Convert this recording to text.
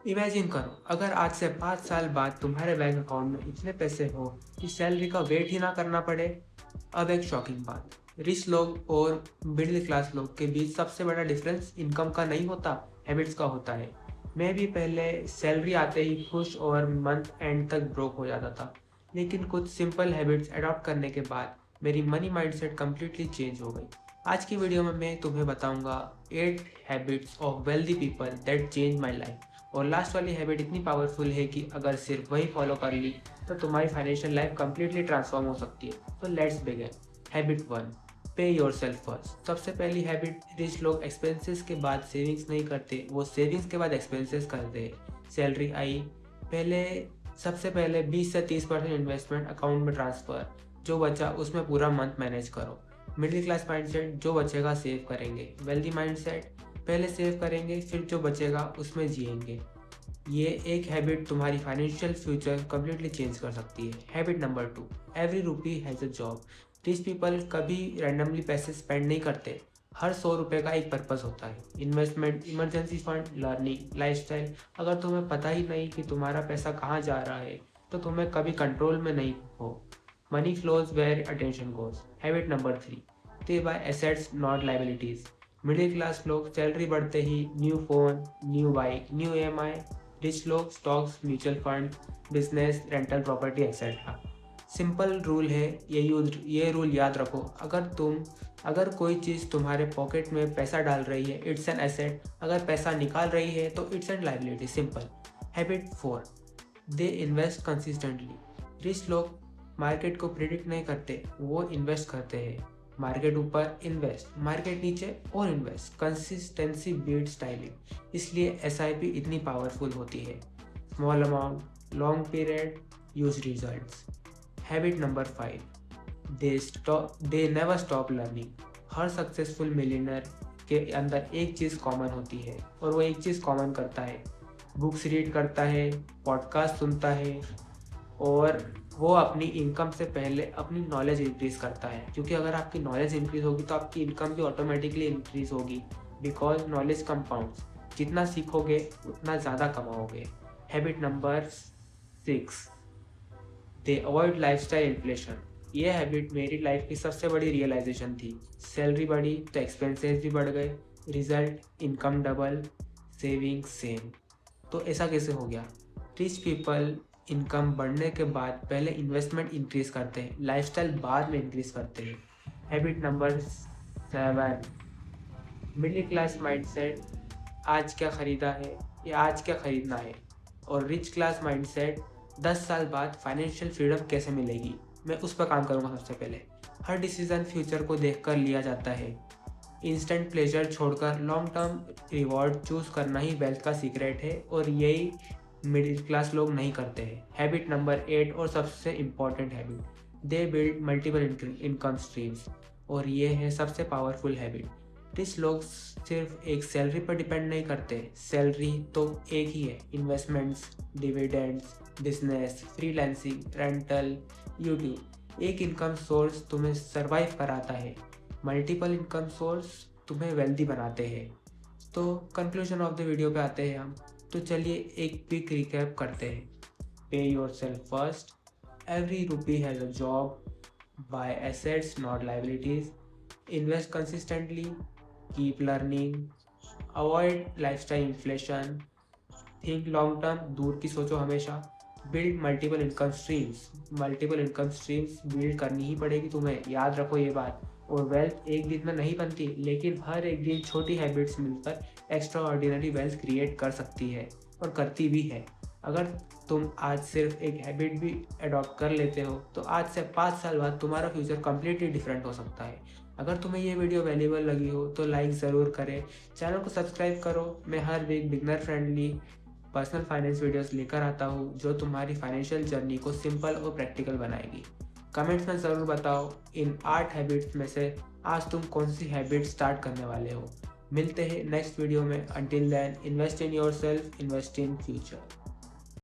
Imagine करो, अगर आज से 5 साल बाद तुम्हारे बैंक अकाउंट में इतने पैसे हो कि सैलरी का वेट ही ना करना पड़े। अब एक शॉकिंग बात, रिच लोग और मिडिल क्लास लोग के बीच सबसे बड़ा डिफरेंस इनकम का नहीं होता, हैबिट्स का होता है। मैं भी पहले सैलरी आते ही खुश और मंथ एंड तक ब्रोक हो जाता था, लेकिन कुछ सिंपल हैबिट्स अडॉप्ट करने के बाद मेरी मनी माइंडसेट कम्प्लीटली चेंज हो गई। आज की वीडियो में मैं तुम्हें बताऊंगा 8 habits of wealthy people that change my life. और लास्ट वाली हैबिट इतनी पावरफुल है कि अगर सिर्फ वही फॉलो कर ली तो तुम्हारी फाइनेंशियल लाइफ कंप्लीटली ट्रांसफॉर्म हो सकती है। तो लेट्स बिगिन। हैबिट 1, पे योरसेल्फ फर्स्ट। सबसे पहली हैबिट, रिच लोग एक्सपेंसेस के बाद सेविंग्स नहीं करते, वो सेविंग्स के बाद एक्सपेंसेस करते हैं। सैलरी आई, पहले सबसे पहले 20 से 30% इन्वेस्टमेंट अकाउंट में ट्रांसफ़र, जो बचा उसमें पूरा मंथ मैनेज करो। मिडिल क्लास माइंडसेट, जो बचेगा सेव करेंगे। वेल्दी माइंडसेट, पहले सेव करेंगे फिर जो बचेगा उसमें जिएंगे। ये एक हैबिट तुम्हारी फाइनेंशियल फ्यूचर कम्प्लीटली चेंज कर सकती है। Habit number 2, every rupee has a job. Rich people कभी रैंडमली पैसे स्पेंड नहीं करते। हर 100 रुपये का एक पर्पस होता है, investment, emergency fund, learning, lifestyle. अगर तुम्हें पता ही नहीं कि तुम्हारा पैसा कहाँ जा रहा है तो तुम्हें कभी कंट्रोल में नहीं हो। Money flows where attention goes. Habit number 3, pay buy assets not liabilities. Middle class लोग सैलरी बढ़ते ही new phone, new bike, new EMI. Rich लोग stocks, mutual fund, business, rental property etcetera. Simple rule है, ये rule याद रखो। अगर कोई चीज़ तुम्हारे पॉकेट में पैसा डाल रही है, इट्स एन एसेट। अगर पैसा निकाल रही है तो it's an liability. Simple. Habit 4, they invest consistently. Rich लोग मार्केट को प्रिडिक्ट नहीं करते, वो इन्वेस्ट करते हैं। मार्केट ऊपर इन्वेस्ट, मार्केट नीचे और इन्वेस्ट। कंसिस्टेंसी बीट्स टाइमिंग, इसलिए एसआईपी इतनी पावरफुल होती है। Small amount, long period, use results. Habit number 5, they never stop learning. Her successful millionaire के अंदर एक चीज़ कॉमन होती है और वो एक चीज़ कॉमन करता है, बुक्स रीड करता है, पॉडकास्ट सुनता है, और वो अपनी इनकम से पहले अपनी नॉलेज इंक्रीज़ करता है। क्योंकि अगर आपकी नॉलेज इंक्रीज़ होगी तो आपकी इनकम भी ऑटोमेटिकली इंक्रीज़ होगी, बिकॉज नॉलेज कंपाउंड्स। जितना सीखोगे उतना ज़्यादा कमाओगे। Habit number 6, they avoid lifestyle inflation. ये हैबिट मेरी लाइफ की सबसे बड़ी रियलाइजेशन थी। सैलरी बढ़ी तो एक्सपेंसेस भी बढ़ गए, result income double, saving same. तो ऐसा कैसे हो गया? रिच पीपल इनकम बढ़ने के बाद पहले इन्वेस्टमेंट इंक्रीज करते हैं, लाइफस्टाइल बाद में इंक्रीज करते हैं। Habit number 7, middle class mindset, आज क्या खरीदा है या आज क्या खरीदना है। और रिच क्लास माइंडसेट, 10 साल बाद फाइनेंशियल फ्रीडम कैसे मिलेगी, मैं उस पर काम करूँगा सबसे पहले। हर डिसीज़न फ्यूचर को देखकर लिया जाता है। इंस्टेंट प्लेजर छोड़कर लॉन्ग टर्म रिवॉर्ड चूज करना ही वेल्थ का सीक्रेट है, और यही मिडिल क्लास लोग नहीं करते हैं। हैबिट नंबर 8 और सबसे important habit, they build multiple income streams. और ये है सबसे पावरफुल हैबिट। रिच लोग सिर्फ एक सैलरी पर डिपेंड नहीं करते, सैलरी तो एक ही है। Investments, dividends, business, freelancing, rental, YouTube. एक इनकम सोर्स तुम्हें सरवाइव कराता है, मल्टीपल इनकम सोर्स तुम्हें वेल्दी बनाते हैं। तो कंक्लूजन ऑफ द वीडियो पे आते हैं हम। तो चलिए एक क्विक रिकैप करते हैं। Pay yourself first, every rupee has a job, buy assets not liabilities, invest consistently, keep learning, avoid lifestyle inflation, think long term, दूर की सोचो हमेशा, build multiple income streams. Multiple income streams build करनी ही पड़ेगी तुम्हें, याद रखो ये बात। और वेल्थ एक दिन में नहीं बनती, लेकिन हर एक दिन छोटी हैबिट्स मिलकर एक्स्ट्रा ऑर्डिनरी वेल्थ क्रिएट कर सकती है, और करती भी है। अगर तुम आज सिर्फ एक हैबिट भी अडॉप्ट कर लेते हो तो आज से 5 साल बाद तुम्हारा फ्यूचर कम्प्लीटली डिफरेंट हो सकता है। अगर तुम्हें ये वीडियो वैल्यूबल लगी हो तो लाइक ज़रूर करें, चैनल को सब्सक्राइब करो। मैं हर week beginner friendly personal finance videos लेकर आता हूँ जो तुम्हारी फाइनेंशियल जर्नी को सिंपल और प्रैक्टिकल बनाएगी। कमेंट्स में ज़रूर बताओ इन 8 हैबिट्स में से आज तुम कौन सी हैबिट स्टार्ट करने वाले हो। मिलते हैं नेक्स्ट वीडियो में। Until then, invest in yourself, invest in future.